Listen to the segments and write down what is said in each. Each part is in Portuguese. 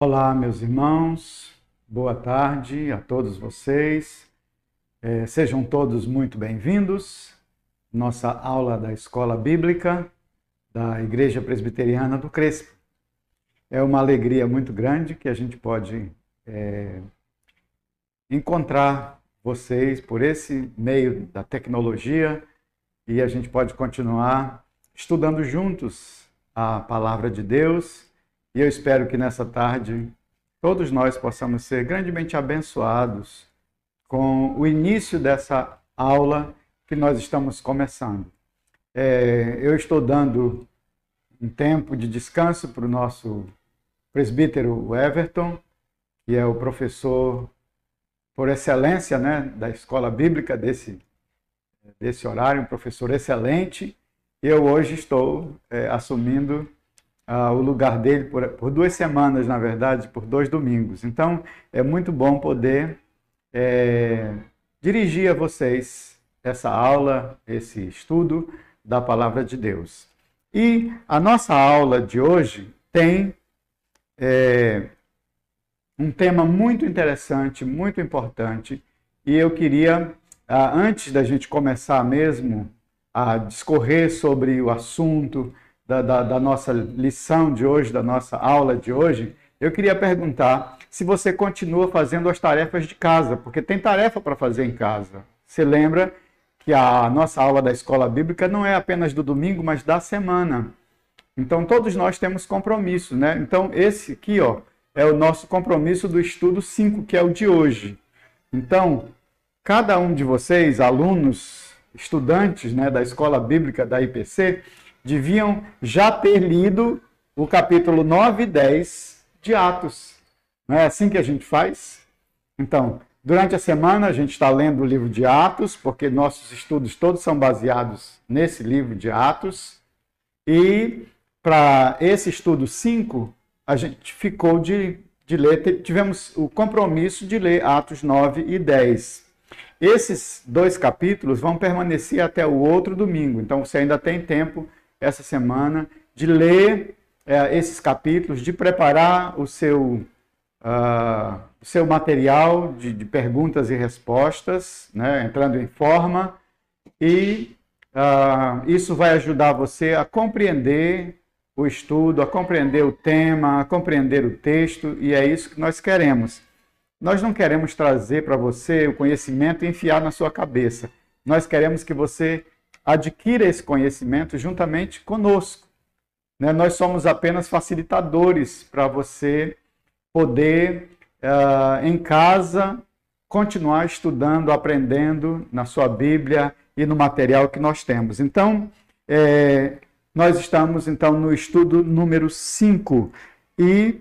Olá, meus irmãos, boa tarde a todos vocês. Sejam todos muito bem-vindos. Nossa aula da Escola Bíblica da Igreja Presbiteriana do Crespo. É uma alegria muito grande que a gente pode encontrar vocês por esse meio da tecnologia e a gente pode continuar estudando juntos a Palavra de Deus. E eu espero que nessa tarde todos nós possamos ser grandemente abençoados com o início dessa aula que nós estamos começando. Eu estou dando um tempo de descanso para o nosso presbítero Everton, que é o professor por excelência, né, da Escola Bíblica desse horário, um professor excelente. Eu hoje estou assumindo o lugar dele por 2 semanas, na verdade, por 2 domingos. Então, é muito bom poder dirigir a vocês essa aula, esse estudo da Palavra de Deus. E a nossa aula de hoje tem um tema muito interessante, muito importante, e eu queria, antes da gente começar mesmo a discorrer sobre o assunto da nossa lição de hoje, da nossa aula de hoje, eu queria perguntar se você continua fazendo as tarefas de casa, porque tem tarefa para fazer em casa. Você lembra que a nossa aula da Escola Bíblica não é apenas do domingo, mas da semana. Então, todos nós temos compromisso, né? Então, esse aqui, ó, é o nosso compromisso do estudo 5, que é o de hoje. Então, cada um de vocês, alunos, estudantes, né, da Escola Bíblica da IPC, deviam já ter lido o capítulo 9 e 10 de Atos. Não é assim que a gente faz? Então, durante a semana a gente está lendo o livro de Atos, porque nossos estudos todos são baseados nesse livro de Atos. E para esse estudo 5, a gente ficou de ler, tivemos o compromisso de ler Atos 9 e 10. Esses 2 capítulos vão permanecer até o outro domingo, então você ainda tem tempo essa semana de ler esses capítulos, de preparar o seu material de perguntas e respostas, né, entrando em forma, e isso vai ajudar você a compreender o estudo, a compreender o tema, a compreender o texto, e é isso que nós queremos. Nós não queremos trazer para você o conhecimento e enfiar na sua cabeça. Nós queremos que você adquira esse conhecimento juntamente conosco. Né? Nós somos apenas facilitadores para você poder, em casa, continuar estudando, aprendendo na sua Bíblia e no material que nós temos. Então, nós estamos então no estudo número 5 e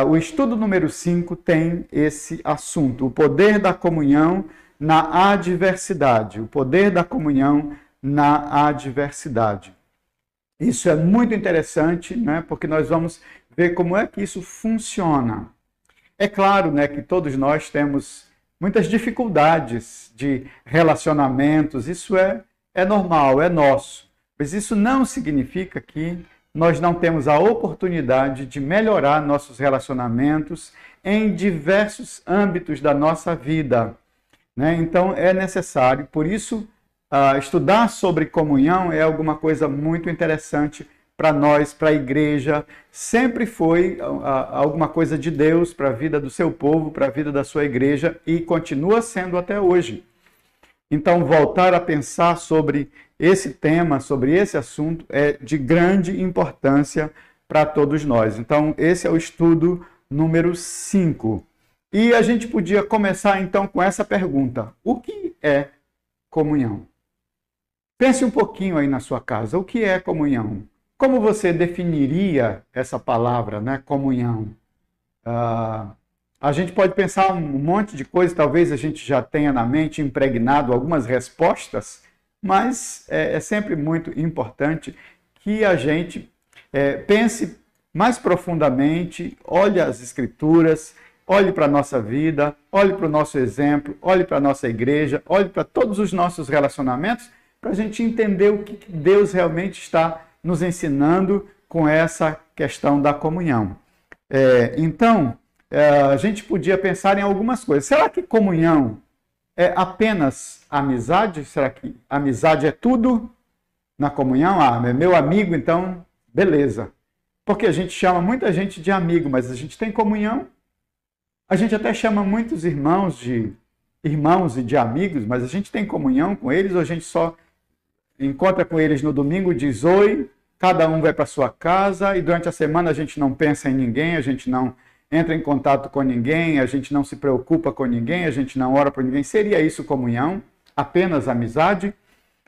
o estudo número 5 tem esse assunto, o poder da comunhão na adversidade, o poder da comunhão na adversidade. Isso é muito interessante, né, porque nós vamos ver como é que isso funciona. É claro, né, que todos nós temos muitas dificuldades de relacionamentos, isso é normal, é nosso. Mas isso não significa que nós não temos a oportunidade de melhorar nossos relacionamentos em diversos âmbitos da nossa vida, né? Então, é necessário, por isso, estudar sobre comunhão é alguma coisa muito interessante para nós, para a igreja. Sempre foi alguma coisa de Deus para a vida do seu povo, para a vida da sua igreja e continua sendo até hoje. Então, voltar a pensar sobre esse tema, sobre esse assunto, é de grande importância para todos nós. Então, esse é o estudo número 5. E a gente podia começar, então, com essa pergunta. O que é comunhão? Pense um pouquinho aí na sua casa. O que é comunhão? Como você definiria essa palavra, né? Comunhão? A gente pode pensar um monte de coisas, talvez a gente já tenha na mente impregnado algumas respostas, mas é sempre muito importante que a gente pense mais profundamente, olhe as Escrituras, olhe para a nossa vida, olhe para o nosso exemplo, olhe para a nossa igreja, olhe para todos os nossos relacionamentos, para a gente entender o que Deus realmente está nos ensinando com essa questão da comunhão. Então, a gente podia pensar em algumas coisas. Será que comunhão é apenas amizade? Será que amizade é tudo na comunhão? Ah, é meu amigo, então, beleza. Porque a gente chama muita gente de amigo, mas a gente tem comunhão. A gente até chama muitos irmãos e de amigos, mas a gente tem comunhão com eles ou a gente só encontra com eles no domingo, diz oi, cada um vai para sua casa e durante a semana a gente não pensa em ninguém, a gente não entra em contato com ninguém, a gente não se preocupa com ninguém, a gente não ora por ninguém. Seria isso comunhão? Apenas amizade?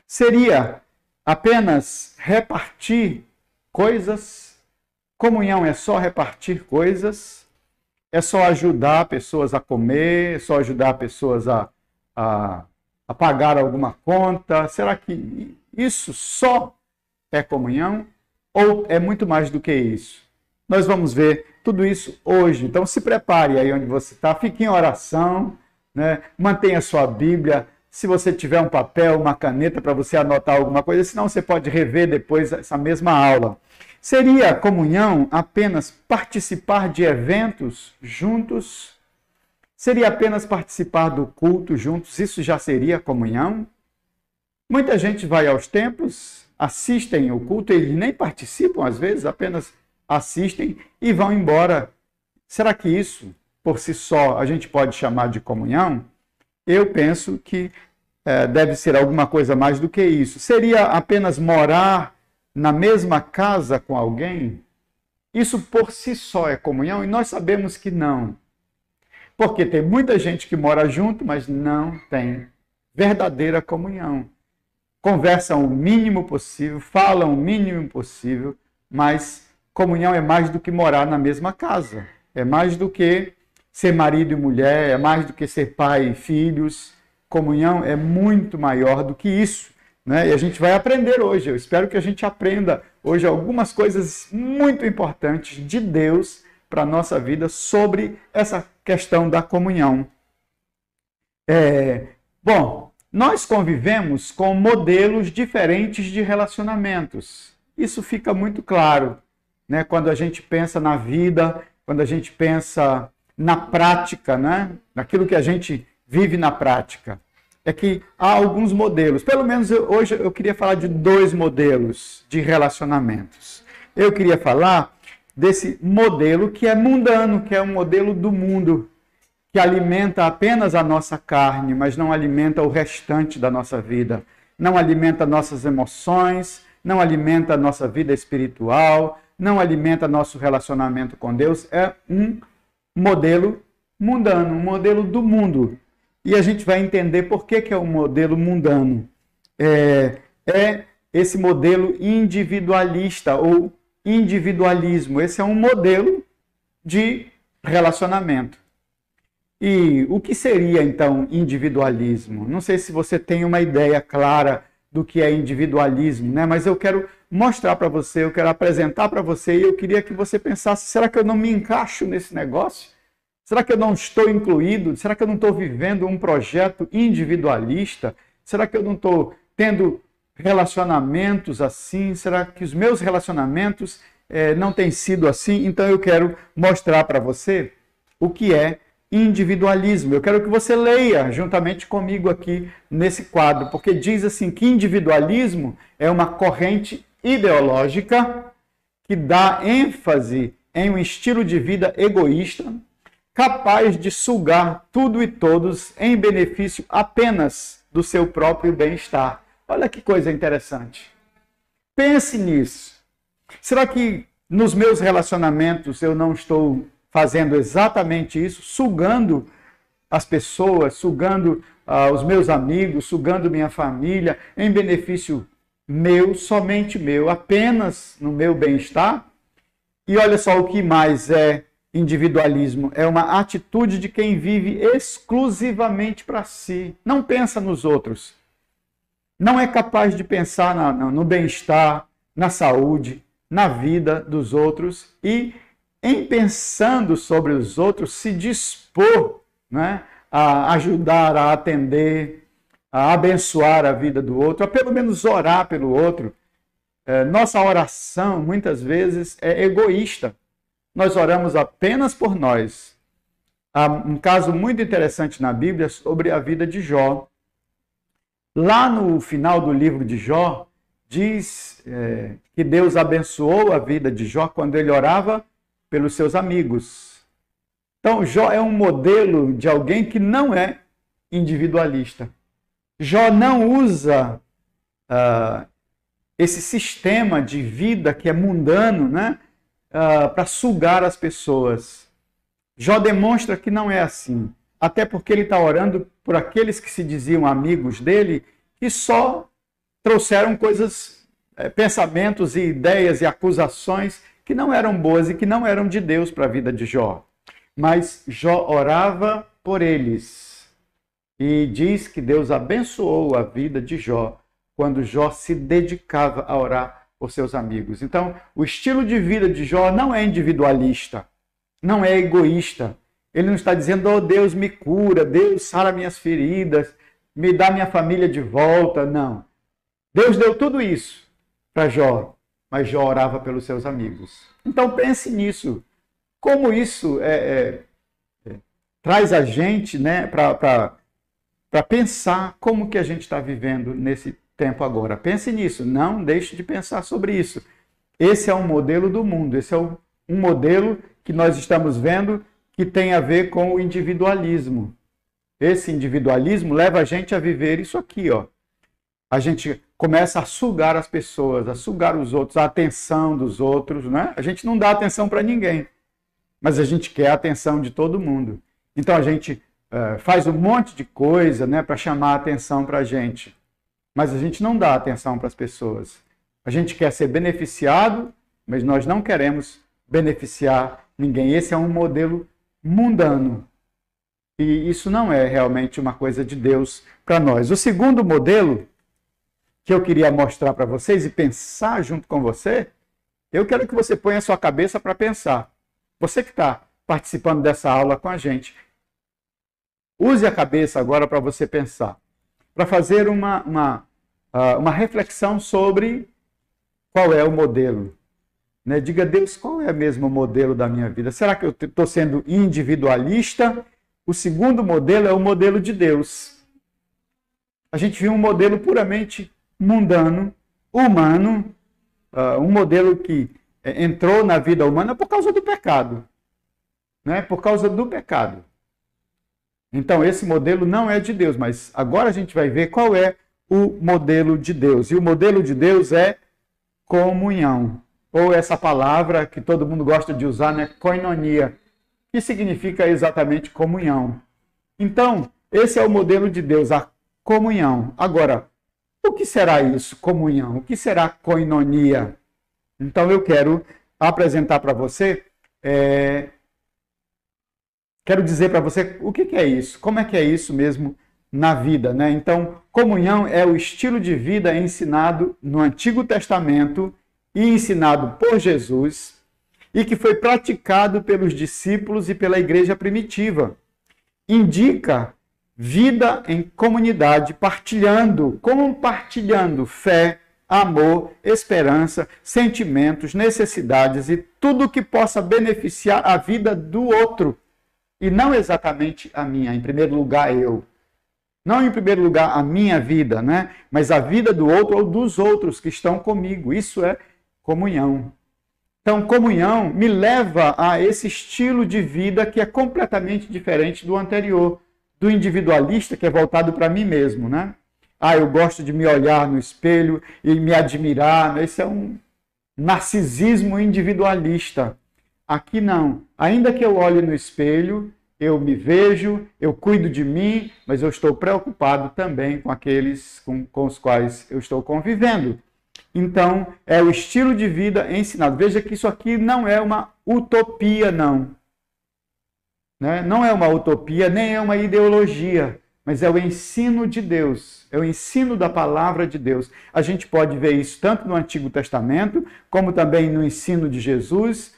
Seria apenas repartir coisas? Comunhão é só repartir coisas? É só ajudar pessoas a comer? É só ajudar pessoas a pagar alguma conta? Será que isso só é comunhão? Ou é muito mais do que isso? Nós vamos ver tudo isso hoje. Então se prepare aí onde você está, fique em oração, né? Mantenha sua Bíblia. Se você tiver um papel, uma caneta para você anotar alguma coisa, senão você pode rever depois essa mesma aula. Seria comunhão apenas participar de eventos juntos? Seria apenas participar do culto juntos? Isso já seria comunhão? Muita gente vai aos templos, assistem o culto, eles nem participam às vezes, apenas assistem e vão embora. Será que isso, por si só, a gente pode chamar de comunhão? Eu penso que deve ser alguma coisa mais do que isso. Seria apenas morar na mesma casa com alguém? Isso por si só é comunhão? E nós sabemos que não. Porque tem muita gente que mora junto, mas não tem verdadeira comunhão. Conversam o mínimo possível, falam o mínimo possível, mas comunhão é mais do que morar na mesma casa. É mais do que ser marido e mulher, é mais do que ser pai e filhos. Comunhão é muito maior do que isso, né? E a gente vai aprender hoje. Eu espero que a gente aprenda hoje algumas coisas muito importantes de Deus para a nossa vida sobre essa questão da comunhão. Bom, nós convivemos com modelos diferentes de relacionamentos. Isso fica muito claro, né? Quando a gente pensa na vida, quando a gente pensa na prática, né? Naquilo que a gente vive na prática. É que há alguns modelos. Pelo menos hoje eu queria falar de 2 modelos de relacionamentos. Eu queria falar desse modelo que é mundano, que é um modelo do mundo, que alimenta apenas a nossa carne, mas não alimenta o restante da nossa vida. Não alimenta nossas emoções, não alimenta a nossa vida espiritual, não alimenta nosso relacionamento com Deus. É um modelo mundano, um modelo do mundo. E a gente vai entender por que é um modelo mundano. É esse modelo individualista ou individualismo. Esse é um modelo de relacionamento. E o que seria, então, individualismo? Não sei se você tem uma ideia clara do que é individualismo, né? Mas eu quero mostrar para você, eu quero apresentar para você, e eu queria que você pensasse, será que eu não me encaixo nesse negócio? Será que eu não estou incluído? Será que eu não estou vivendo um projeto individualista? Será que eu não estou tendo relacionamentos assim? Será que os meus relacionamentos não têm sido assim? Então eu quero mostrar para você o que é individualismo. Eu quero que você leia juntamente comigo aqui nesse quadro, porque diz assim que individualismo é uma corrente ideológica que dá ênfase em um estilo de vida egoísta, capaz de sugar tudo e todos em benefício apenas do seu próprio bem-estar. Olha que coisa interessante. Pense nisso. Será que nos meus relacionamentos eu não estou fazendo exatamente isso, sugando as pessoas, sugando os meus amigos, sugando minha família em benefício meu, somente meu, apenas no meu bem-estar? E olha só o que mais é individualismo. É uma atitude de quem vive exclusivamente para si. Não pensa nos outros. Não é capaz de pensar no bem-estar, na saúde, na vida dos outros e, em pensando sobre os outros, se dispor, né, a ajudar, a atender, a abençoar a vida do outro, a pelo menos orar pelo outro. Nossa oração, muitas vezes, é egoísta. nós oramos apenas por nós. Há um caso muito interessante na Bíblia sobre a vida de Jó. Lá no final do livro de Jó, diz que Deus abençoou a vida de Jó quando ele orava pelos seus amigos. Então, Jó é um modelo de alguém que não é individualista. Jó não usa esse sistema de vida que é mundano, né, para sugar as pessoas. Jó demonstra que não é assim. Até porque ele está orando por aqueles que se diziam amigos dele, que só trouxeram coisas, pensamentos e ideias e acusações que não eram boas e que não eram de Deus para a vida de Jó. Mas Jó orava por eles. E diz que Deus abençoou a vida de Jó quando Jó se dedicava a orar por seus amigos. Então, o estilo de vida de Jó não é individualista, não é egoísta. Ele não está dizendo, oh, Deus me cura, Deus sara minhas feridas, me dá minha família de volta. Não. Deus deu tudo isso para Jó, mas Jó orava pelos seus amigos. Então pense nisso. Como isso traz a gente, né, para pensar como que a gente está vivendo nesse tempo agora. Pense nisso, não deixe de pensar sobre isso. Esse é um modelo do mundo, esse é um modelo que nós estamos vendo que tem a ver com o individualismo. Esse individualismo leva a gente a viver isso aqui, ó. A gente começa a sugar as pessoas, a sugar os outros, a atenção dos outros, né? A gente não dá atenção para ninguém, mas a gente quer a atenção de todo mundo. Então a gente faz um monte de coisa, né, para chamar a atenção para a gente, mas a gente não dá atenção para as pessoas. A gente quer ser beneficiado, mas nós não queremos beneficiar ninguém. Esse é um modelo mundano. E isso não é realmente uma coisa de Deus para nós. O segundo modelo que eu queria mostrar para vocês e pensar junto com você, eu quero que você ponha a sua cabeça para pensar. Você que está participando dessa aula com a gente, use a cabeça agora para você pensar, para fazer uma reflexão sobre qual é o modelo. Né? Diga, Deus, qual é mesmo o modelo da minha vida? Será que eu estou sendo individualista? O segundo modelo é o modelo de Deus. A gente viu um modelo puramente mundano, humano, um modelo que entrou na vida humana por causa do pecado. Né? Por causa do pecado. Então, esse modelo não é de Deus, mas agora a gente vai ver qual é o modelo de Deus. E o modelo de Deus é comunhão. Ou essa palavra que todo mundo gosta de usar, né? Koinonia, que significa exatamente comunhão. Então, esse é o modelo de Deus, a comunhão. Agora, o que será isso, comunhão? O que será koinonia? Então, eu quero apresentar para você, quero dizer para você o que é isso, como é que é isso mesmo na vida, né? Então, comunhão é o estilo de vida ensinado no Antigo Testamento e ensinado por Jesus e que foi praticado pelos discípulos e pela igreja primitiva. Indica vida em comunidade, compartilhando fé, amor, esperança, sentimentos, necessidades e tudo que possa beneficiar a vida do outro. E não exatamente a minha, em primeiro lugar eu. Não em primeiro lugar a minha vida, né? Mas a vida do outro ou dos outros que estão comigo. Isso é comunhão. Então, comunhão me leva a esse estilo de vida que é completamente diferente do anterior, do individualista, que é voltado para mim mesmo, né? Eu gosto de me olhar no espelho e me admirar. Esse é um narcisismo individualista. Aqui não. Ainda que eu olhe no espelho, eu me vejo, eu cuido de mim, mas eu estou preocupado também com aqueles com os quais eu estou convivendo. Então, é o estilo de vida ensinado. Veja que isso aqui não é uma utopia, não. Né? Não é uma utopia, nem é uma ideologia, mas é o ensino de Deus, é o ensino da palavra de Deus. A gente pode ver isso tanto no Antigo Testamento, como também no ensino de Jesus.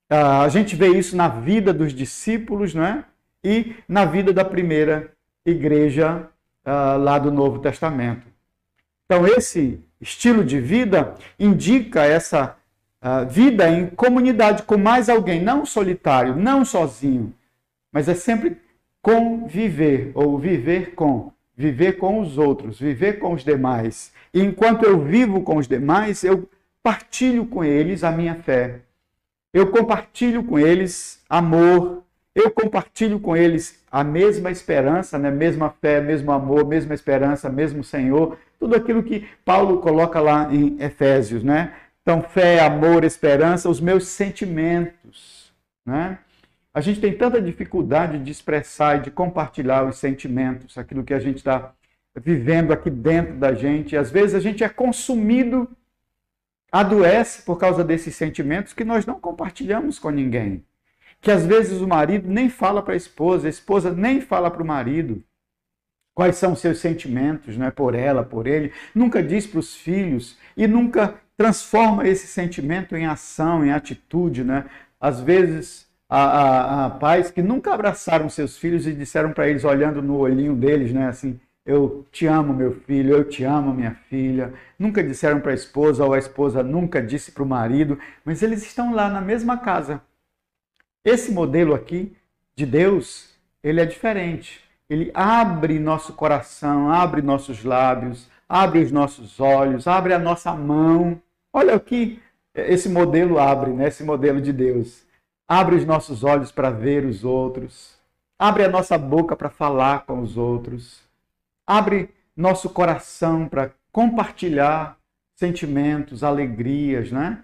A gente vê isso na vida dos discípulos, não é? E na vida da primeira igreja lá do Novo Testamento. Então, esse estilo de vida indica essa vida em comunidade com mais alguém, não solitário, não sozinho, mas é sempre conviver, ou viver com os outros, viver com os demais. E enquanto eu vivo com os demais, eu partilho com eles a minha fé. Eu compartilho com eles amor. Eu compartilho com eles a mesma esperança, né? Mesma fé, mesmo amor, mesma esperança, mesmo Senhor. Tudo aquilo que Paulo coloca lá em Efésios, né? Então, fé, amor, esperança, os meus sentimentos, né? A gente tem tanta dificuldade de expressar e de compartilhar os sentimentos, aquilo que a gente está vivendo aqui dentro da gente. E às vezes a gente é consumido, adoece por causa desses sentimentos que nós não compartilhamos com ninguém. Que às vezes o marido nem fala para a esposa nem fala para o marido quais são os seus sentimentos, né, por ela, por ele. Nunca diz para os filhos e nunca transforma esse sentimento em ação, em atitude, né? Às vezes há pais que nunca abraçaram seus filhos e disseram para eles, olhando no olhinho deles, né, assim, eu te amo, meu filho, eu te amo, minha filha. Nunca disseram para a esposa, ou a esposa nunca disse para o marido, mas eles estão lá na mesma casa. Esse modelo aqui de Deus, ele é diferente. Ele abre nosso coração, abre nossos lábios, abre os nossos olhos, abre a nossa mão. Olha o que esse modelo abre, né? Esse modelo de Deus. Abre os nossos olhos para ver os outros. Abre a nossa boca para falar com os outros. Abre nosso coração para compartilhar sentimentos, alegrias, né?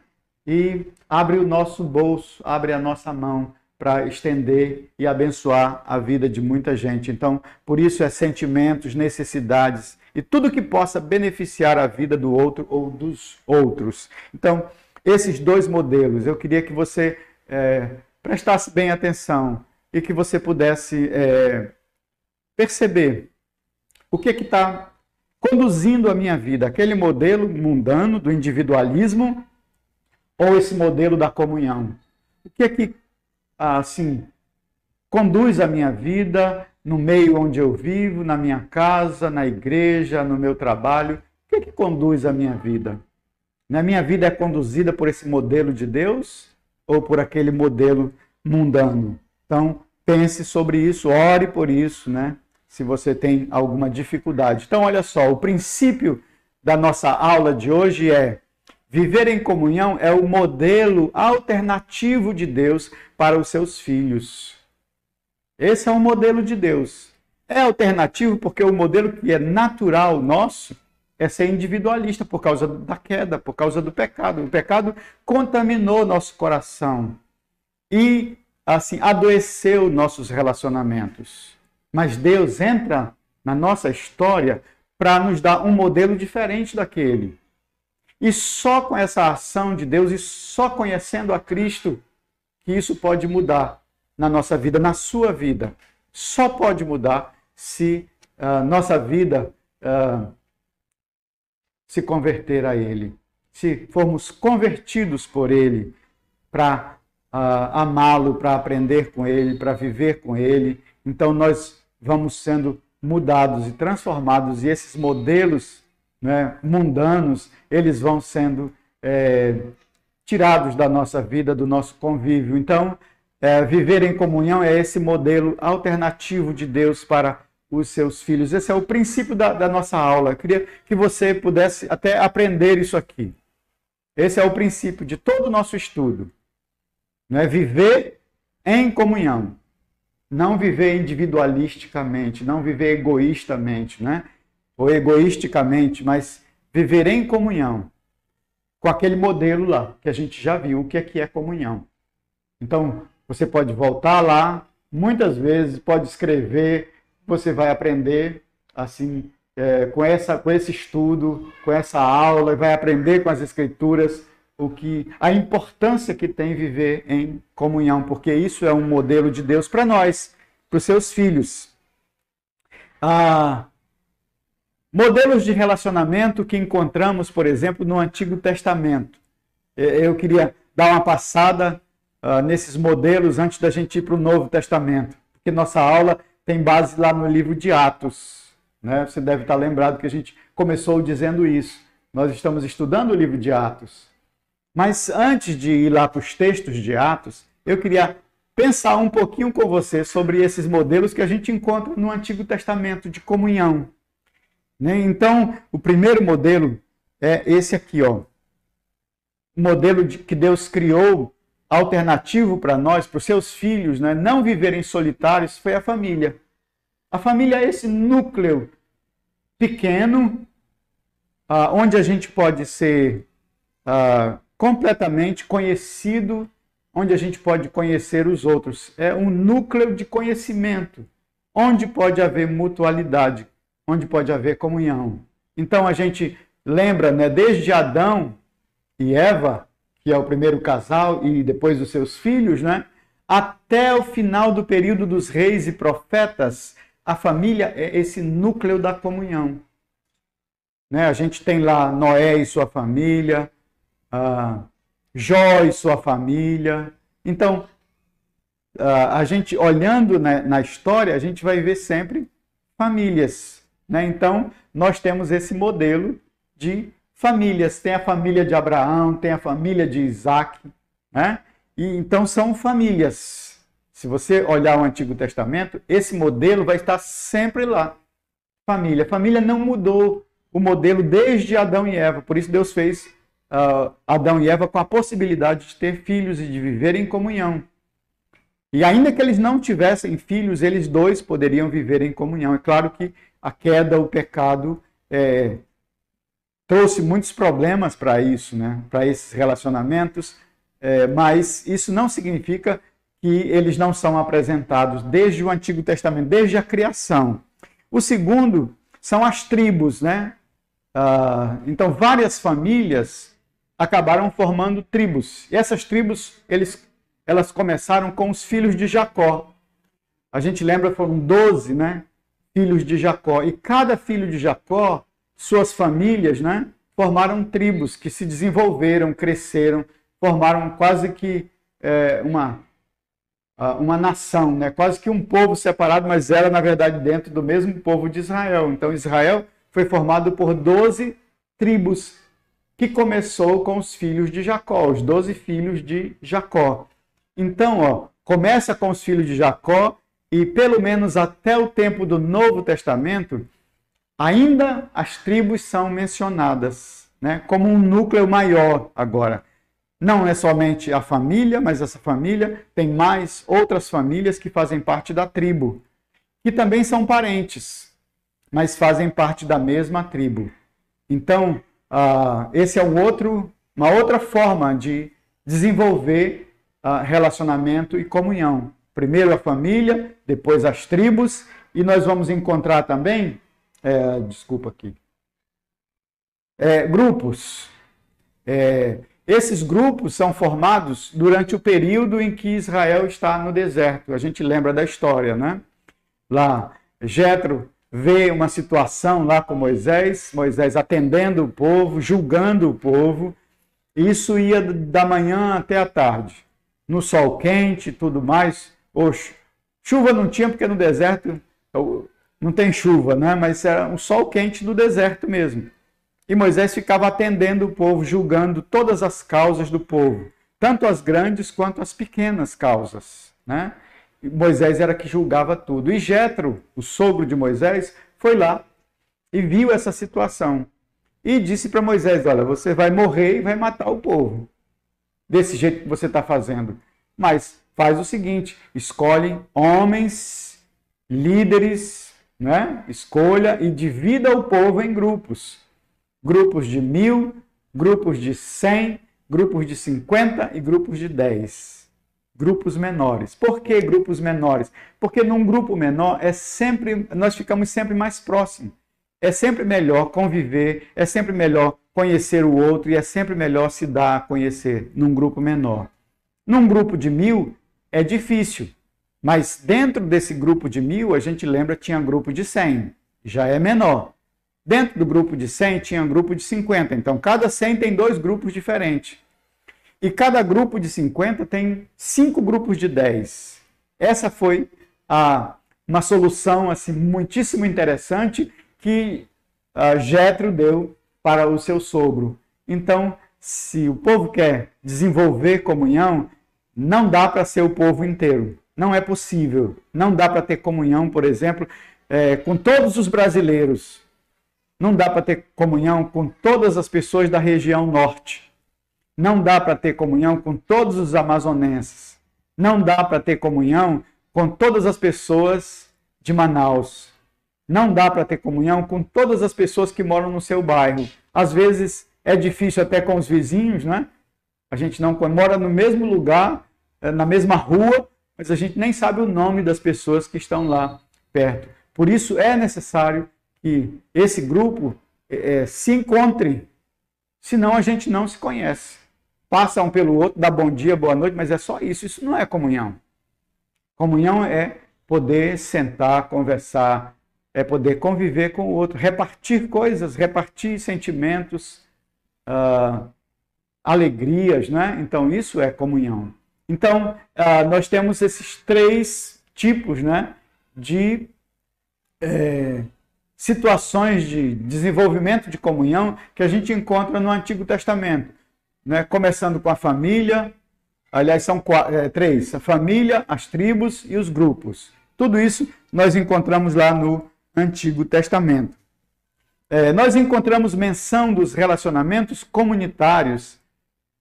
E abre o nosso bolso, abre a nossa mão para estender e abençoar a vida de muita gente. Então, por isso é sentimentos, necessidades e tudo que possa beneficiar a vida do outro ou dos outros. Então, esses dois modelos, eu queria que você prestasse bem atenção e que você pudesse perceber o que está conduzindo a minha vida, aquele modelo mundano do individualismo ou esse modelo da comunhão. O que assim, conduz a minha vida no meio onde eu vivo, na minha casa, na igreja, no meu trabalho? O que conduz a minha vida? A minha vida é conduzida por esse modelo de Deus ou por aquele modelo mundano? Então, pense sobre isso, ore por isso, né? Se você tem alguma dificuldade. Então, olha só, o princípio da nossa aula de hoje é: viver em comunhão é o modelo alternativo de Deus para os seus filhos. Esse é o modelo de Deus. É alternativo porque o modelo que é natural nosso é ser individualista por causa da queda, por causa do pecado. O pecado contaminou nosso coração e, assim, adoeceu nossos relacionamentos. Mas Deus entra na nossa história para nos dar um modelo diferente daquele. E só com essa ação de Deus e só conhecendo a Cristo que isso pode mudar na nossa vida, na sua vida. Só pode mudar se nossa vida se converter a Ele. Se formos convertidos por Ele para amá-lo, para aprender com Ele, para viver com Ele. Então nós vamos sendo mudados e transformados, e esses modelos, né, mundanos, eles vão sendo tirados da nossa vida, do nosso convívio. Então, viver em comunhão é esse modelo alternativo de Deus para os seus filhos. Esse é o princípio da nossa aula. Eu queria que você pudesse até aprender isso aqui. Esse é o princípio de todo o nosso estudo. Né? Viver em comunhão. Não viver individualisticamente, não viver egoístamente, né? Ou egoisticamente, mas viver em comunhão com aquele modelo lá, que a gente já viu o que é comunhão. Então, você pode voltar lá, muitas vezes, pode escrever, você vai aprender assim, com esse estudo, com essa aula, vai aprender com as Escrituras a importância que tem viver em comunhão, porque isso é um modelo de Deus para nós, para os seus filhos. Modelos de relacionamento que encontramos, por exemplo, no Antigo Testamento. Eu queria dar uma passada nesses modelos antes da gente ir para o Novo Testamento, porque nossa aula tem base lá no livro de Atos. Né? Você deve estar lembrado que a gente começou dizendo isso. Nós estamos estudando o livro de Atos. Mas antes de ir lá para os textos de Atos, eu queria pensar um pouquinho com você sobre esses modelos que a gente encontra no Antigo Testamento de comunhão. Né? Então, o primeiro modelo é esse aqui, ó. O modelo que Deus criou, alternativo para nós, para os seus filhos, né, não viverem solitários, foi a família. A família é esse núcleo pequeno, onde a gente pode ser completamente conhecido, onde a gente pode conhecer os outros. É um núcleo de conhecimento, onde pode haver mutualidade, onde pode haver comunhão. Então a gente lembra, né, desde Adão e Eva, que é o primeiro casal, e depois os seus filhos, né, até o final do período dos reis e profetas, a família é esse núcleo da comunhão. Né? A gente tem lá Noé e sua família, Jó e sua família. Então, a gente olhando, né, na história, a gente vai ver sempre famílias. Né? Então, nós temos esse modelo de famílias. Tem a família de Abraão, tem a família de Isaac. Né? E, então, são famílias. Se você olhar o Antigo Testamento, esse modelo vai estar sempre lá. Família. Família não mudou o modelo desde Adão e Eva. Por isso Deus fez Adão e Eva com a possibilidade de ter filhos e de viver em comunhão. E ainda que eles não tivessem filhos, eles dois poderiam viver em comunhão. É claro que a queda, o pecado, trouxe muitos problemas para isso, né? Para esses relacionamentos, mas isso não significa que eles não são apresentados desde o Antigo Testamento, desde a criação. O segundo são as tribos, né? Então, várias famílias acabaram formando tribos. E essas tribos, elas começaram com os filhos de Jacó. A gente lembra, foram 12, né, filhos de Jacó. E cada filho de Jacó, suas famílias, né, formaram tribos que se desenvolveram, cresceram, formaram quase que uma nação, né, quase que um povo separado, mas era, na verdade, dentro do mesmo povo de Israel. Então, Israel foi formado por 12 tribos, que começou com os filhos de Jacó, os 12 filhos de Jacó. Então, começa com os filhos de Jacó e pelo menos até o tempo do Novo Testamento, ainda as tribos são mencionadas, né, como um núcleo maior agora. Não é somente a família, mas essa família tem mais outras famílias que fazem parte da tribo, que também são parentes, mas fazem parte da mesma tribo. Então, esse é uma outra forma de desenvolver relacionamento e comunhão. Primeiro a família, depois as tribos, e nós vamos encontrar também, grupos. Esses grupos são formados durante o período em que Israel está no deserto. A gente lembra da história, né? Lá, Jetro vê uma situação lá com Moisés atendendo o povo, julgando o povo. Isso ia da manhã até a tarde, no sol quente e tudo mais. Chuva não tinha, porque no deserto não tem chuva, né? Mas era um sol quente do deserto mesmo. E Moisés ficava atendendo o povo, julgando todas as causas do povo, tanto as grandes quanto as pequenas causas, né? Moisés era que julgava tudo. E Jetro, o sogro de Moisés, foi lá e viu essa situação. E disse para Moisés, olha, você vai morrer e vai matar o povo. Desse jeito que você está fazendo. Mas faz o seguinte, escolhe homens, líderes, né? Escolha e divida o povo em grupos. Grupos de 1000, grupos de 100, grupos de 50 e grupos de 10. Grupos menores. Por que grupos menores? Porque num grupo menor nós ficamos sempre mais próximos. É sempre melhor conviver, é sempre melhor conhecer o outro e é sempre melhor se dar a conhecer num grupo menor. Num grupo de 1000 é difícil, mas dentro desse grupo de 1000 a gente lembra que tinha grupo de 100, já é menor. Dentro do grupo de 100 tinha um grupo de 50, então cada 100 tem 2 grupos diferentes. E cada grupo de 50 tem 5 grupos de 10. Essa foi uma solução assim, muitíssimo interessante que Jetro deu para o seu sogro. Então, se o povo quer desenvolver comunhão, não dá para ser o povo inteiro. Não é possível. Não dá para ter comunhão, por exemplo, com todos os brasileiros. Não dá para ter comunhão com todas as pessoas da região norte. Não dá para ter comunhão com todos os amazonenses. Não dá para ter comunhão com todas as pessoas de Manaus. Não dá para ter comunhão com todas as pessoas que moram no seu bairro. Às vezes é difícil até com os vizinhos, né? A gente não mora no mesmo lugar, na mesma rua, mas a gente nem sabe o nome das pessoas que estão lá perto. Por isso é necessário que esse grupo se encontre, senão a gente não se conhece. Passa um pelo outro, dá bom dia, boa noite, mas é só isso. Isso não é comunhão. Comunhão é poder sentar, conversar, é poder conviver com o outro, repartir coisas, repartir sentimentos, alegrias, né? Então, isso é comunhão. Então, nós temos esses 3 tipos, né, de situações de desenvolvimento de comunhão que a gente encontra no Antigo Testamento, né? Começando com a família, aliás, são 3, a família, as tribos e os grupos. Tudo isso nós encontramos lá no Antigo Testamento. Nós encontramos menção dos relacionamentos comunitários,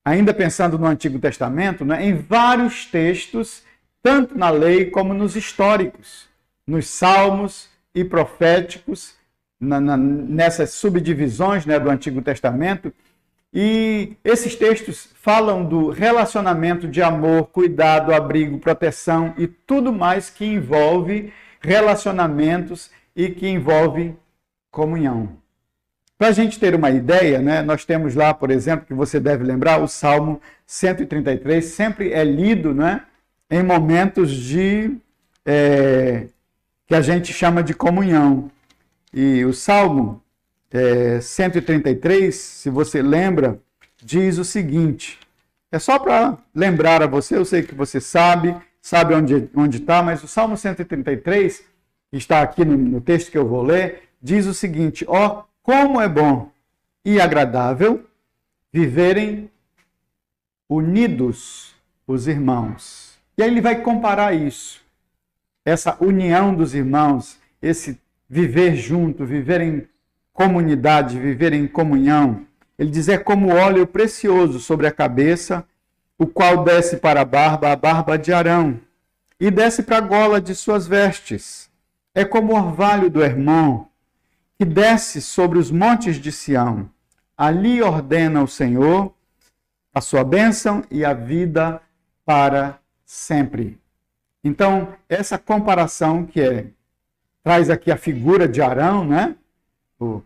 ainda pensando no Antigo Testamento, né, em vários textos, tanto na lei como nos históricos, nos salmos e proféticos, nessas subdivisões, né, do Antigo Testamento. E esses textos falam do relacionamento de amor, cuidado, abrigo, proteção e tudo mais que envolve relacionamentos e que envolve comunhão. Para a gente ter uma ideia, né, nós temos lá, por exemplo, que você deve lembrar, o Salmo 133, sempre é lido, né, em momentos que a gente chama de comunhão. E o Salmo 133, se você lembra, diz o seguinte, é só para lembrar a você, eu sei que você sabe onde está, mas o Salmo 133, que está aqui no texto que eu vou ler, diz o seguinte, como é bom e agradável viverem unidos os irmãos. E aí ele vai comparar isso, essa união dos irmãos, esse viver junto, viver em comunidade, viver em comunhão. Ele diz, é como óleo precioso sobre a cabeça, o qual desce para a barba de Arão, e desce para a gola de suas vestes. É como o orvalho do Hermon, que desce sobre os montes de Sião. Ali ordena o Senhor a sua bênção e a vida para sempre. Então, essa comparação traz aqui a figura de Arão, né? O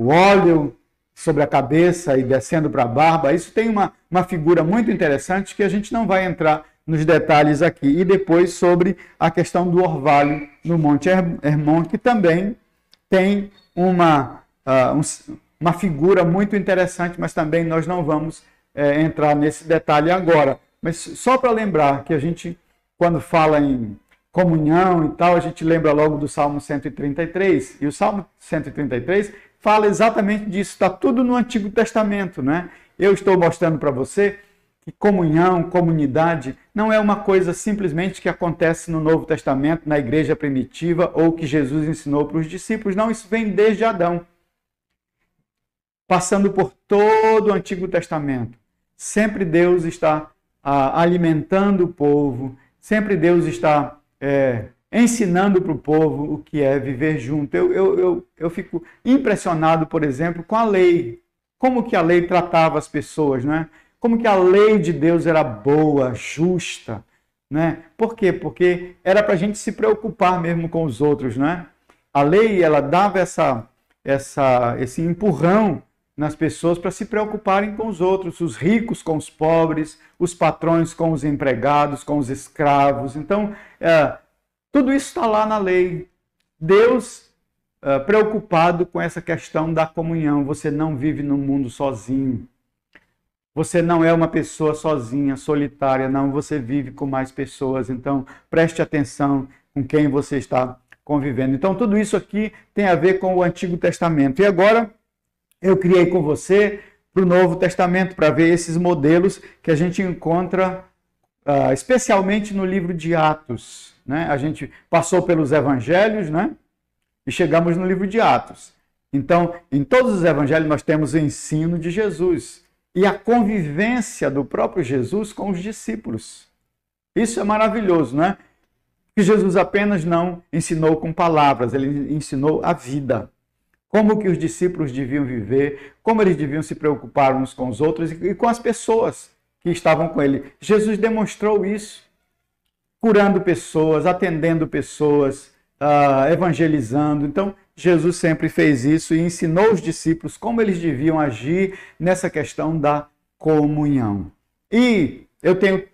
óleo sobre a cabeça e descendo para a barba, isso tem uma figura muito interessante que a gente não vai entrar nos detalhes aqui. E depois sobre a questão do orvalho no Monte Hermon, que também tem uma figura muito interessante, mas também nós não vamos entrar nesse detalhe agora. Mas só para lembrar que a gente, quando fala em comunhão e tal, a gente lembra logo do Salmo 133. E o Salmo 133 fala exatamente disso. Está tudo no Antigo Testamento, né? Eu estou mostrando para você que comunhão, comunidade, não é uma coisa simplesmente que acontece no Novo Testamento, na igreja primitiva, ou que Jesus ensinou para os discípulos. Não, isso vem desde Adão. Passando por todo o Antigo Testamento. Sempre Deus está alimentando o povo, sempre Deus está ensinando para o povo o que é viver junto. Eu fico impressionado, por exemplo, com a lei. Como que a lei tratava as pessoas, né? Como que a lei de Deus era boa, justa, né? Por quê? Porque era para a gente se preocupar mesmo com os outros, né? A lei, ela dava esse empurrão nas pessoas para se preocuparem com os outros, os ricos com os pobres, os patrões com os empregados, com os escravos. Então, tudo isso está lá na lei. Deus preocupado com essa questão da comunhão. Você não vive no mundo sozinho. Você não é uma pessoa sozinha, solitária, não. Você vive com mais pessoas. Então, preste atenção com quem você está convivendo. Então, tudo isso aqui tem a ver com o Antigo Testamento. E agora, eu criei com você para o Novo Testamento, para ver esses modelos que a gente encontra especialmente no livro de Atos, né? A gente passou pelos evangelhos, né? E chegamos no livro de Atos. Então, em todos os evangelhos nós temos o ensino de Jesus e a convivência do próprio Jesus com os discípulos. Isso é maravilhoso, né? Que Jesus apenas não ensinou com palavras, ele ensinou a vida. Como que os discípulos deviam viver, como eles deviam se preocupar uns com os outros e com as pessoas que estavam com ele. Jesus demonstrou isso, curando pessoas, atendendo pessoas, evangelizando. Então, Jesus sempre fez isso e ensinou os discípulos como eles deviam agir nessa questão da comunhão. E eu tenho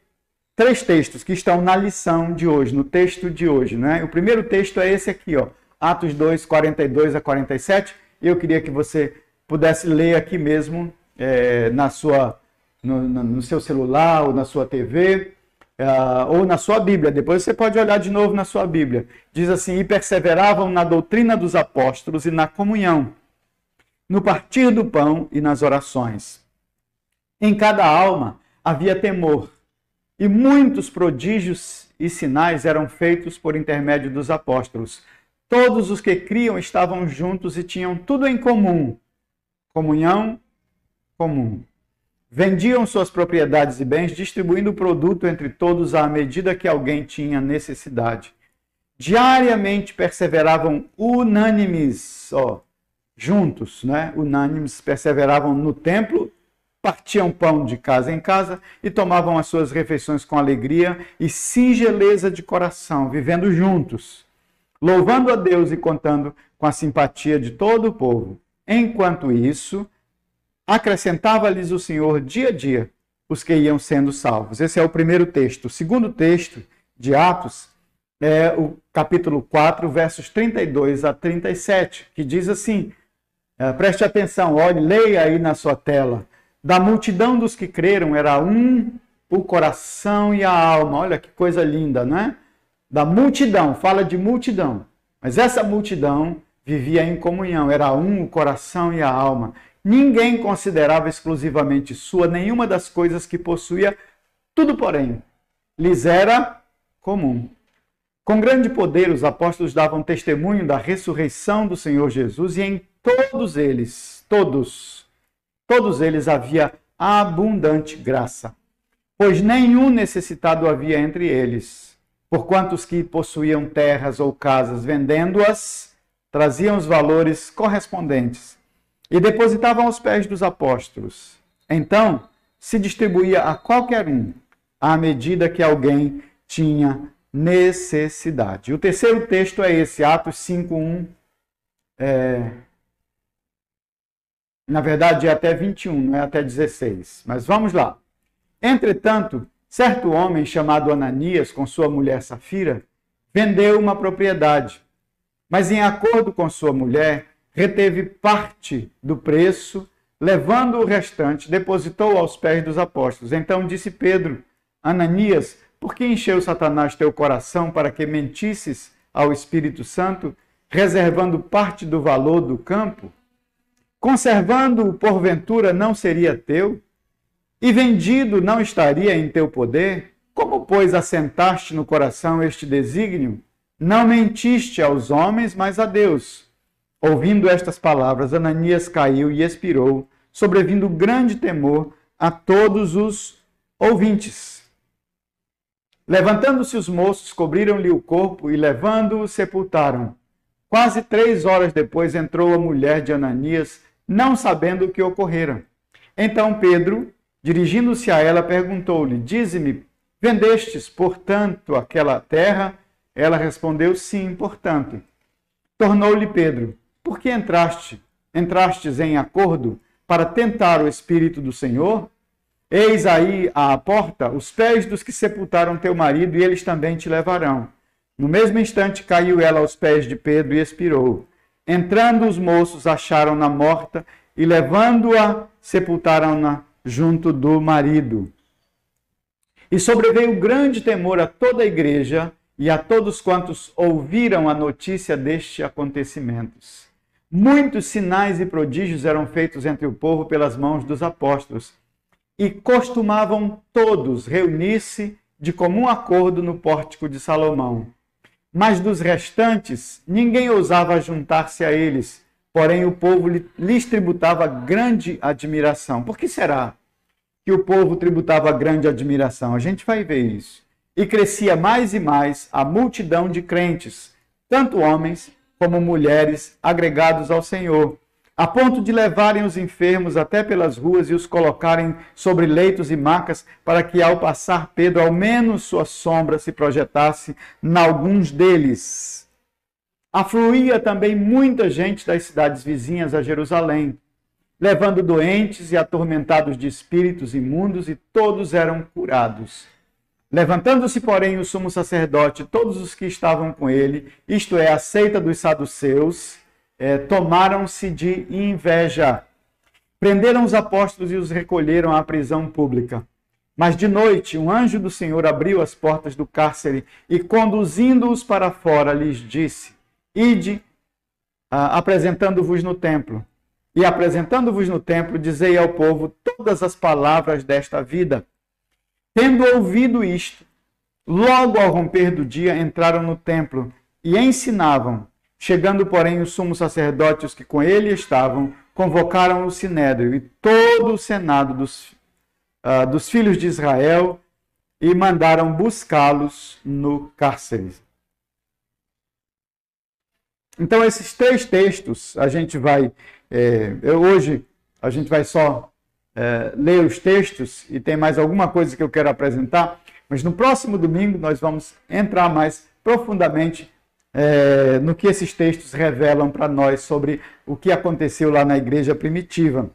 3 textos que estão na lição de hoje, no texto de hoje, né? O primeiro texto é esse aqui, ó, Atos 2, 42 a 47. E eu queria que você pudesse ler aqui mesmo, no seu celular ou na sua TV, ou na sua Bíblia. Depois você pode olhar de novo na sua Bíblia. Diz assim: e perseveravam na doutrina dos apóstolos e na comunhão, no partir do pão e nas orações. Em cada alma havia temor, e muitos prodígios e sinais eram feitos por intermédio dos apóstolos. Todos os que criam estavam juntos e tinham tudo em comum. Comunhão comum. Vendiam suas propriedades e bens, distribuindo o produto entre todos à medida que alguém tinha necessidade. Diariamente perseveravam unânimes, juntos, né? Unânimes, perseveravam no templo, partiam pão de casa em casa e tomavam as suas refeições com alegria e singeleza de coração, vivendo juntos, louvando a Deus e contando com a simpatia de todo o povo. Enquanto isso, acrescentava-lhes o Senhor dia a dia os que iam sendo salvos. Esse é o primeiro texto. O segundo texto de Atos é o capítulo 4, versos 32 a 37, que diz assim, preste atenção, olhe, leia aí na sua tela. Da multidão dos que creram era um o coração e a alma. Olha que coisa linda, né? Da multidão, fala de multidão. Mas essa multidão vivia em comunhão, era um o coração e a alma. Ninguém considerava exclusivamente sua nenhuma das coisas que possuía, tudo, porém, lhes era comum. Com grande poder, os apóstolos davam testemunho da ressurreição do Senhor Jesus e em todos eles havia abundante graça, pois nenhum necessitado havia entre eles, porquanto os que possuíam terras ou casas, vendendo-as, traziam os valores correspondentes e depositavam aos pés dos apóstolos. Então, se distribuía a qualquer um, à medida que alguém tinha necessidade. O terceiro texto é esse, Atos 5:1. Na verdade, é até 21, não é até 16. Mas vamos lá. Entretanto, certo homem chamado Ananias, com sua mulher Safira, vendeu uma propriedade, mas em acordo com sua mulher, reteve parte do preço, levando o restante, depositou aos pés dos apóstolos. Então disse Pedro: Ananias, por que encheu Satanás teu coração para que mentisses ao Espírito Santo, reservando parte do valor do campo? Conservando-o, porventura, não seria teu? E vendido, não estaria em teu poder? Como, pois, assentaste no coração este desígnio? Não mentiste aos homens, mas a Deus. Ouvindo estas palavras, Ananias caiu e expirou, sobrevindo grande temor a todos os ouvintes. Levantando-se os moços, cobriram-lhe o corpo e, levando-o, sepultaram. Quase 3 horas depois entrou a mulher de Ananias, não sabendo o que ocorrera. Então Pedro, dirigindo-se a ela, perguntou-lhe: Dize-me, vendestes, portanto, aquela terra? Ela respondeu: Sim, portanto. Tornou-lhe Pedro: Por que entrastes em acordo para tentar o Espírito do Senhor? Eis aí à porta os pés dos que sepultaram teu marido, e eles também te levarão. No mesmo instante caiu ela aos pés de Pedro e expirou. Entrando os moços, acharam-na morta e, levando-a, sepultaram-na junto do marido. E sobreveio grande temor a toda a igreja e a todos quantos ouviram a notícia destes acontecimentos. Muitos sinais e prodígios eram feitos entre o povo pelas mãos dos apóstolos. E costumavam todos reunir-se de comum acordo no pórtico de Salomão. Mas dos restantes, ninguém ousava juntar-se a eles, porém o povo lhes tributava grande admiração. Por que será que o povo tributava grande admiração? A gente vai ver isso. E crescia mais e mais a multidão de crentes, tanto homens como mulheres agregados ao Senhor, a ponto de levarem os enfermos até pelas ruas e os colocarem sobre leitos e macas, para que ao passar Pedro, ao menos sua sombra se projetasse em alguns deles. Afluía também muita gente das cidades vizinhas a Jerusalém, levando doentes e atormentados de espíritos imundos, e todos eram curados. Levantando-se, porém, o sumo sacerdote e todos os que estavam com ele, isto é, a seita dos saduceus, tomaram-se de inveja. Prenderam os apóstolos e os recolheram à prisão pública. Mas de noite, um anjo do Senhor abriu as portas do cárcere e, conduzindo-os para fora, lhes disse: Ide, apresentando-vos no templo. E apresentando-vos no templo, dizei ao povo todas as palavras desta vida. Tendo ouvido isto, logo ao romper do dia, entraram no templo e ensinavam. Chegando, porém, o sumo sacerdote e os que com ele estavam, convocaram o sinédrio e todo o senado dos filhos de Israel e mandaram buscá-los no cárcere. Então, esses 3 textos, a gente vai... hoje, a gente vai só ler os textos e tem mais alguma coisa que eu quero apresentar, mas no próximo domingo nós vamos entrar mais profundamente no que esses textos revelam para nós sobre o que aconteceu lá na igreja primitiva.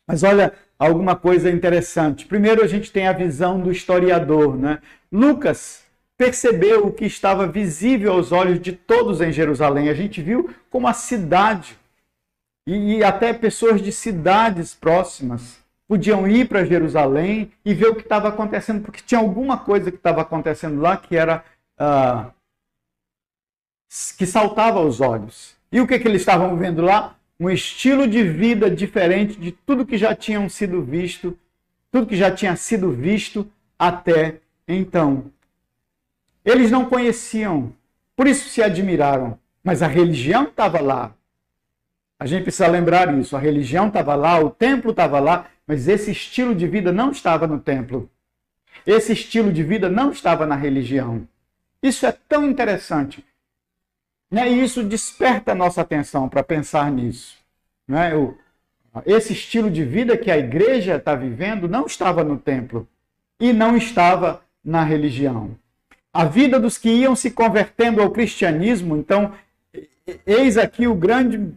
Mas olha, alguma coisa interessante. Primeiro a gente tem a visão do historiador, né? Lucas percebeu o que estava visível aos olhos de todos em Jerusalém. A gente viu como a cidade e até pessoas de cidades próximas podiam ir para Jerusalém e ver o que estava acontecendo, porque tinha alguma coisa que estava acontecendo lá que era que saltava aos olhos. E o que eles estavam vendo lá? Um estilo de vida diferente de tudo que já tinham sido visto, tudo que já tinha sido visto até então. Eles não conheciam, por isso se admiraram, mas a religião estava lá. A gente precisa lembrar isso, a religião estava lá, o templo estava lá, mas esse estilo de vida não estava no templo. Esse estilo de vida não estava na religião. Isso é tão interessante. E isso desperta a nossa atenção para pensar nisso. Esse estilo de vida que a igreja está vivendo não estava no templo e não estava na religião. A vida dos que iam se convertendo ao cristianismo, então, eis aqui o grande,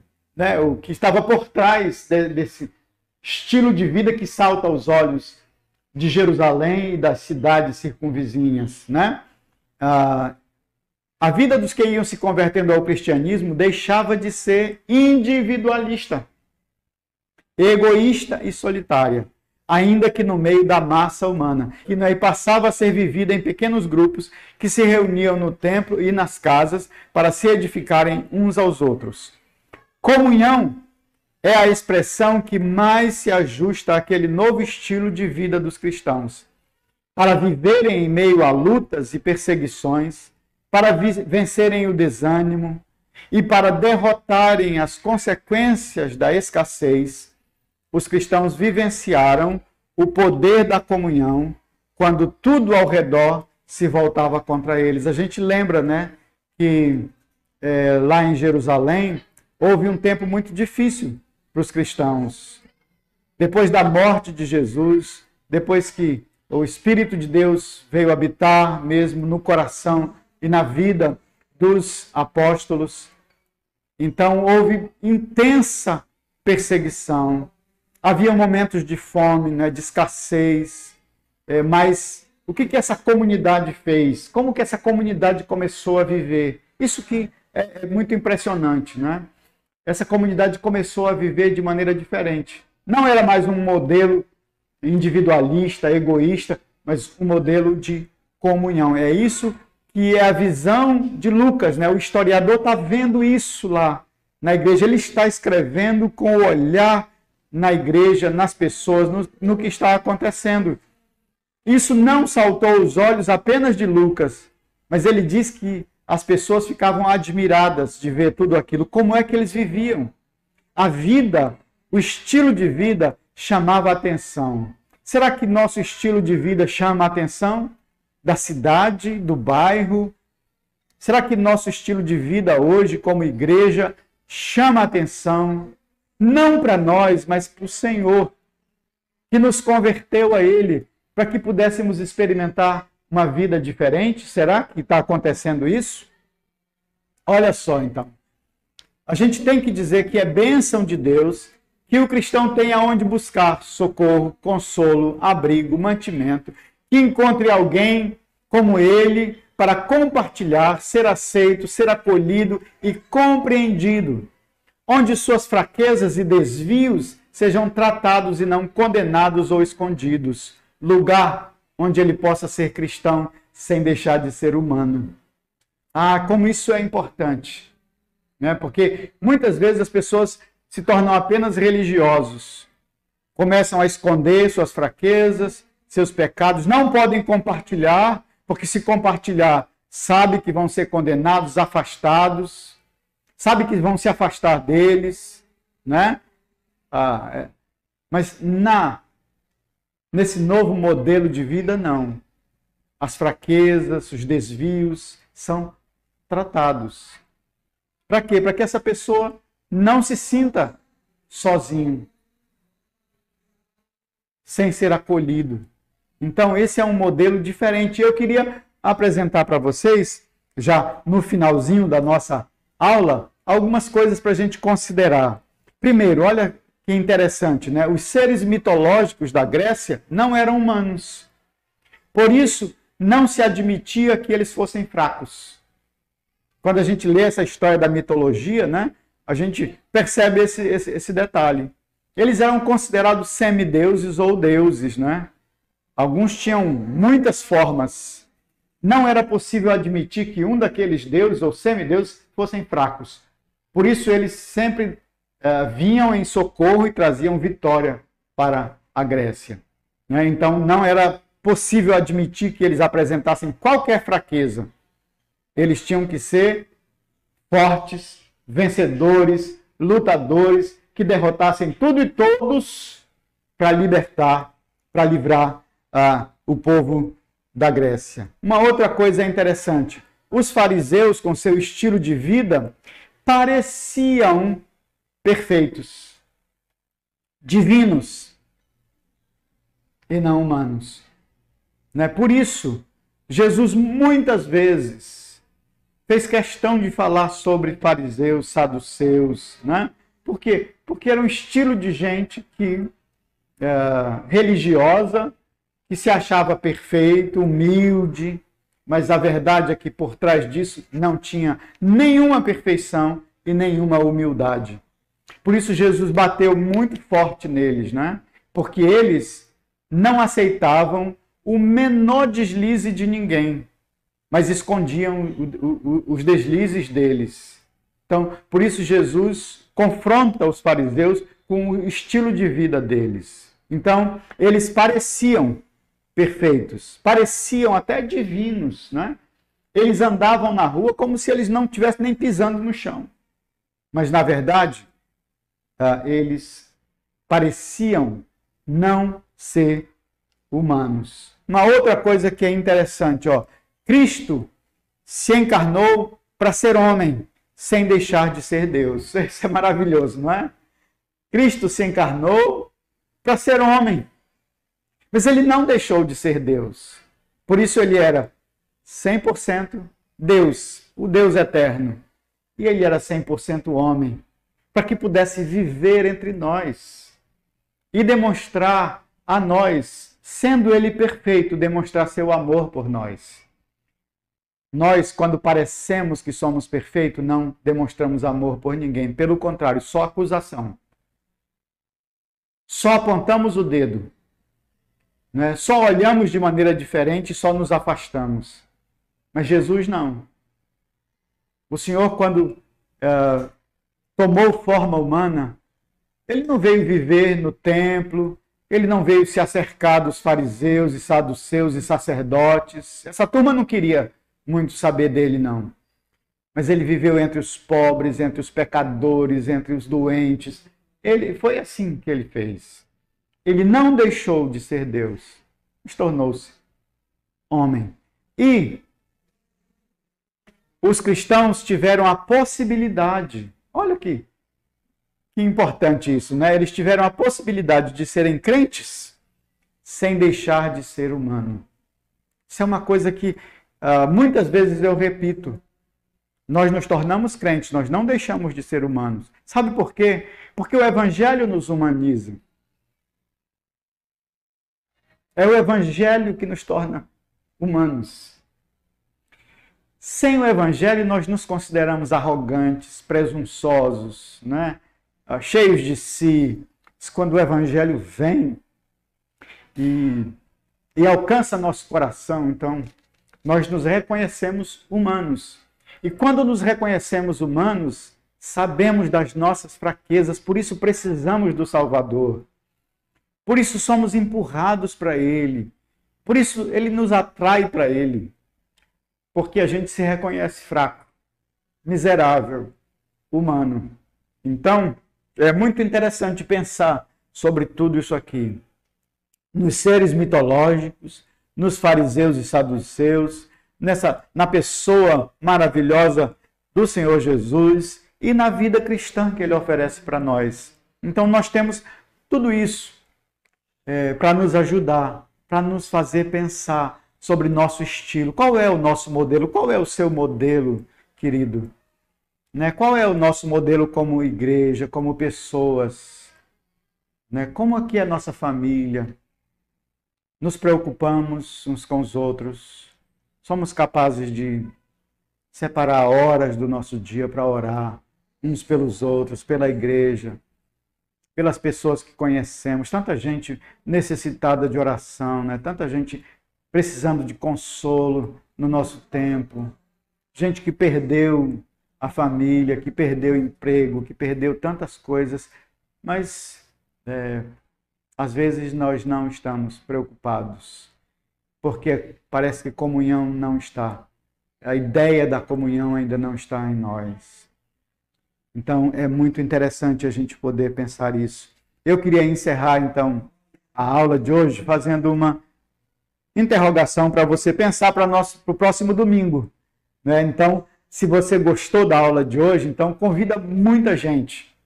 o que estava por trás desse estilo de vida que salta aos olhos de Jerusalém e das cidades circunvizinhas, A vida dos que iam se convertendo ao cristianismo deixava de ser individualista, egoísta e solitária, ainda que no meio da massa humana. E passava a ser vivida em pequenos grupos que se reuniam no templo e nas casas para se edificarem uns aos outros. Comunhão é a expressão que mais se ajusta àquele novo estilo de vida dos cristãos. Para viverem em meio a lutas e perseguições, para vencerem o desânimo e para derrotarem as consequências da escassez, os cristãos vivenciaram o poder da comunhão quando tudo ao redor se voltava contra eles. A gente lembra, que lá em Jerusalém houve um tempo muito difícil para os cristãos. Depois da morte de Jesus, depois que o Espírito de Deus veio habitar mesmo no coração e na vida dos apóstolos, então houve intensa perseguição. Havia momentos de fome, de escassez, mas o que essa comunidade fez? Como que essa comunidade começou a viver? Isso que é muito impressionante, Essa comunidade começou a viver de maneira diferente. Não era mais um modelo individualista, egoísta, mas um modelo de comunhão. É isso que é a visão de Lucas, O historiador está vendo isso lá. na igreja, ele está escrevendo com o olhar na igreja, nas pessoas, no que está acontecendo. Isso não saltou aos olhos apenas de Lucas, mas ele diz que as pessoas ficavam admiradas de ver tudo aquilo. Como é que eles viviam? A vida, o estilo de vida chamava a atenção. Será que nosso estilo de vida chama a atenção da cidade, do bairro? Será que nosso estilo de vida hoje, como igreja, chama a atenção? Não para nós, mas para o Senhor, que nos converteu a Ele, para que pudéssemos experimentar uma vida diferente? Será que está acontecendo isso? Olha só, então. A gente tem que dizer que é bênção de Deus que o cristão tenha onde buscar socorro, consolo, abrigo, mantimento, que encontre alguém como ele para compartilhar, ser aceito, ser acolhido e compreendido, onde suas fraquezas e desvios sejam tratados e não condenados ou escondidos, lugar onde ele possa ser cristão sem deixar de ser humano. Ah, como isso é importante, né? Porque muitas vezes as pessoas se tornam apenas religiosos, começam a esconder suas fraquezas, seus pecados, não podem compartilhar, porque se compartilhar, sabe que vão ser condenados, afastados, sabe que vão se afastar deles, né? Mas nesse novo modelo de vida, não. As fraquezas, os desvios são tratados. Para quê? Para que essa pessoa não se sinta sozinho, sem ser acolhido. Então, esse é um modelo diferente. Eu queria apresentar para vocês, já no finalzinho da nossa aula, algumas coisas para a gente considerar. Primeiro, olha que interessante, né? Os seres mitológicos da Grécia não eram humanos. Por isso, não se admitia que eles fossem fracos. Quando a gente lê essa história da mitologia, né, a gente percebe esse detalhe. Eles eram considerados semideuses ou deuses, né? Alguns tinham muitas formas. Não era possível admitir que um daqueles deuses ou semideuses fossem fracos. Por isso eles sempre vinham em socorro e traziam vitória para a Grécia, né? Então não era possível admitir que eles apresentassem qualquer fraqueza. Eles tinham que ser fortes, vencedores, lutadores, que derrotassem tudo e todos para libertar, para livrar o povo da Grécia. Uma outra coisa interessante, os fariseus, com seu estilo de vida, pareciam perfeitos, divinos e não humanos. Né? Por isso, Jesus muitas vezes fez questão de falar sobre fariseus, saduceus, né? Por quê? Porque era um estilo de gente religiosa, que se achava perfeito, humilde, mas a verdade é que por trás disso não tinha nenhuma perfeição e nenhuma humildade. Por isso Jesus bateu muito forte neles, né? Porque eles não aceitavam o menor deslize de ninguém, mas escondiam os deslizes deles. Então, por isso Jesus confronta os fariseus com o estilo de vida deles. Então, eles pareciam perfeitos, pareciam até divinos, né? Eles andavam na rua como se eles não estivessem nem pisando no chão. Mas, na verdade, eles pareciam não ser humanos. Uma outra coisa que é interessante, Cristo se encarnou para ser homem, sem deixar de ser Deus. Isso é maravilhoso, não é? Cristo se encarnou para ser homem, mas ele não deixou de ser Deus. Por isso ele era 100% Deus, o Deus eterno. E ele era 100% homem, para que pudesse viver entre nós e demonstrar a nós, sendo ele perfeito, demonstrar seu amor por nós. Nós, quando parecemos que somos perfeitos, não demonstramos amor por ninguém. Pelo contrário, só acusação. Só apontamos o dedo. Né? Só olhamos de maneira diferente e só nos afastamos. Mas Jesus não. O Senhor, quando tomou forma humana, ele não veio viver no templo, ele não veio se acercar dos fariseus e saduceus e sacerdotes. Essa turma não queria muito saber dele, não. Mas ele viveu entre os pobres, entre os pecadores, entre os doentes. Foi assim que ele fez. Ele não deixou de ser Deus, mas tornou-se homem. E os cristãos tiveram a possibilidade, olha aqui, que importante isso, né? Eles tiveram a possibilidade de serem crentes sem deixar de ser humano. Isso é uma coisa que muitas vezes eu repito. Nós nos tornamos crentes, nós não deixamos de ser humanos. Sabe por quê? Porque o Evangelho nos humaniza. É o Evangelho que nos torna humanos. Sem o Evangelho, nós nos consideramos arrogantes, presunçosos, né? Cheios de si. Mas quando o Evangelho vem e alcança nosso coração, então nós nos reconhecemos humanos. E quando nos reconhecemos humanos, sabemos das nossas fraquezas, por isso precisamos do Salvador. Por isso somos empurrados para Ele. Por isso Ele nos atrai para Ele. Porque a gente se reconhece fraco, miserável, humano. Então, é muito interessante pensar sobre tudo isso aqui. Nos seres mitológicos, nos fariseus e saduceus, na pessoa maravilhosa do Senhor Jesus e na vida cristã que Ele oferece para nós. Então nós temos tudo isso para nos ajudar, para nos fazer pensar sobre nosso estilo. Qual é o nosso modelo? Qual é o seu modelo, querido? Né? Qual é o nosso modelo como igreja, como pessoas? Né? Como aqui é a nossa família? Nos preocupamos uns com os outros? Somos capazes de separar horas do nosso dia para orar uns pelos outros, pela igreja, pelas pessoas que conhecemos. Tanta gente necessitada de oração, né? Tanta gente precisando de consolo no nosso tempo. Gente que perdeu a família, que perdeu o emprego, que perdeu tantas coisas. Mas, às vezes, nós não estamos preocupados. Porque parece que comunhão não está. A ideia da comunhão ainda não está em nós. Então, é muito interessante a gente poder pensar isso. Eu queria encerrar, então, a aula de hoje fazendo uma interrogação para você pensar para o próximo domingo. Né? Então, se você gostou da aula de hoje, então convida muita gente.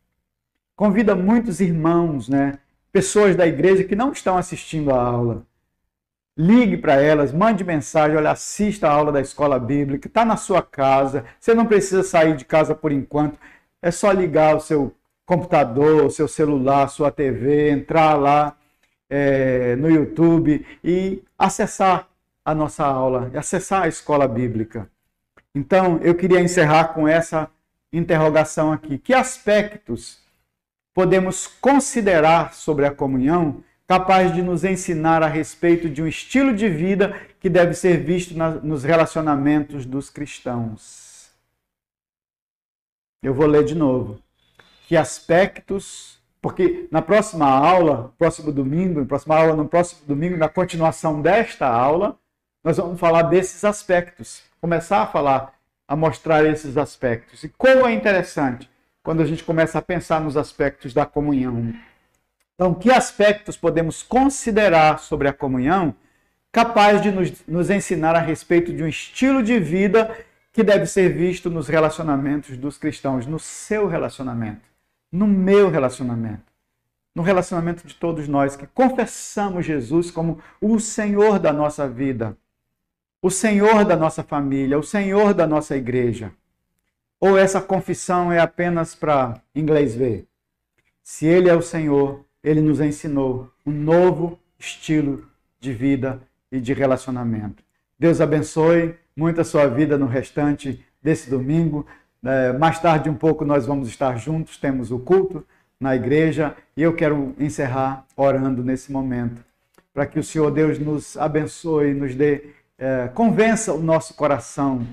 Convida muitos irmãos, né? Pessoas da igreja que não estão assistindo a aula. Ligue para elas, mande mensagem, olha, assista a aula da escola bíblica, está na sua casa, você não precisa sair de casa por enquanto, é só ligar o seu computador, o seu celular, sua TV, entrar lá no YouTube e acessar a nossa aula, acessar a escola bíblica. Então, eu queria encerrar com essa interrogação aqui. Que aspectos podemos considerar sobre a comunhão capaz de nos ensinar a respeito de um estilo de vida que deve ser visto nos relacionamentos dos cristãos? Eu vou ler de novo. Que aspectos, porque na próxima aula, no próximo domingo, na continuação desta aula, nós vamos falar desses aspectos, começar a mostrar esses aspectos. E como é interessante quando a gente começa a pensar nos aspectos da comunhão. Então, que aspectos podemos considerar sobre a comunhão capaz de nos ensinar a respeito de um estilo de vida que deve ser visto nos relacionamentos dos cristãos, no seu relacionamento, no meu relacionamento, no relacionamento de todos nós que confessamos Jesus como o Senhor da nossa vida, o Senhor da nossa família, o Senhor da nossa igreja. Ou essa confissão é apenas para inglês ver? Se Ele é o Senhor, Ele nos ensinou um novo estilo de vida e de relacionamento. Deus abençoe muito a sua vida no restante desse domingo. Mais tarde um pouco nós vamos estar juntos, temos o culto na igreja e eu quero encerrar orando nesse momento, para que o Senhor Deus nos abençoe, nos dê, convença o nosso coração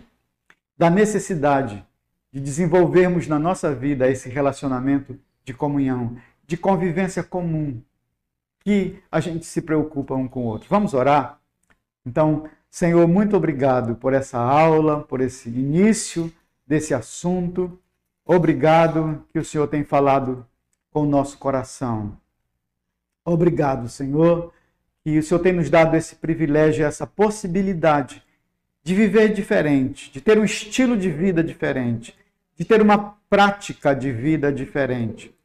da necessidade de desenvolvermos na nossa vida esse relacionamento de comunhão, de convivência comum, que a gente se preocupa um com o outro. Vamos orar? Então, Senhor, muito obrigado por essa aula, por esse início desse assunto. Obrigado que o Senhor tem falado com o nosso coração. Obrigado, Senhor, que o Senhor tem nos dado esse privilégio, essa possibilidade de viver diferente, de ter um estilo de vida diferente, de ter uma prática de vida diferente.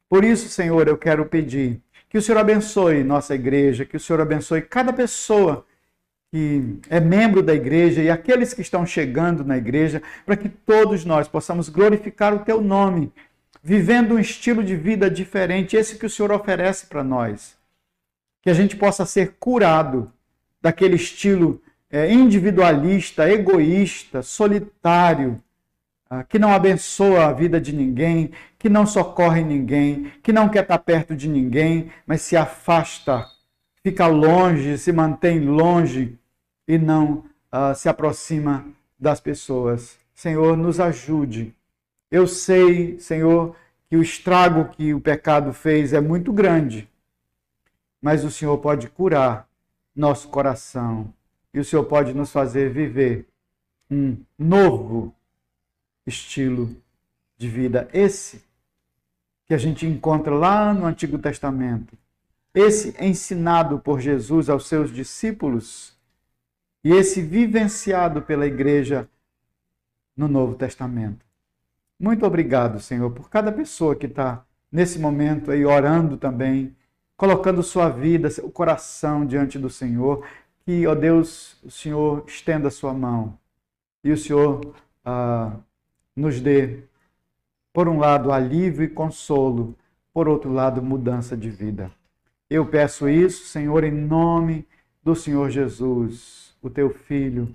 Por isso, Senhor, eu quero pedir que o Senhor abençoe nossa igreja, que o Senhor abençoe cada pessoa que é membro da igreja e aqueles que estão chegando na igreja, para que todos nós possamos glorificar o Teu nome, vivendo um estilo de vida diferente, esse que o Senhor oferece para nós. Que a gente possa ser curado daquele estilo individualista, egoísta, solitário, que não abençoa a vida de ninguém, que não socorre ninguém, que não quer estar perto de ninguém, mas se afasta, fica longe, se mantém longe e não se aproxima das pessoas. Senhor, nos ajude. Eu sei, Senhor, que o estrago que o pecado fez é muito grande, mas o Senhor pode curar nosso coração e o Senhor pode nos fazer viver um novo estilo de vida, esse que a gente encontra lá no Antigo Testamento, esse ensinado por Jesus aos seus discípulos e esse vivenciado pela igreja no Novo Testamento. Muito obrigado, Senhor, por cada pessoa que está nesse momento aí orando também, colocando sua vida, seu coração diante do Senhor, que, ó Deus, o Senhor estenda a sua mão e o Senhor nos dê, por um lado, alívio e consolo, por outro lado, mudança de vida. Eu peço isso, Senhor, em nome do Senhor Jesus, o Teu Filho,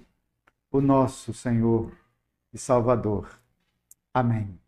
o nosso Senhor e Salvador. Amém.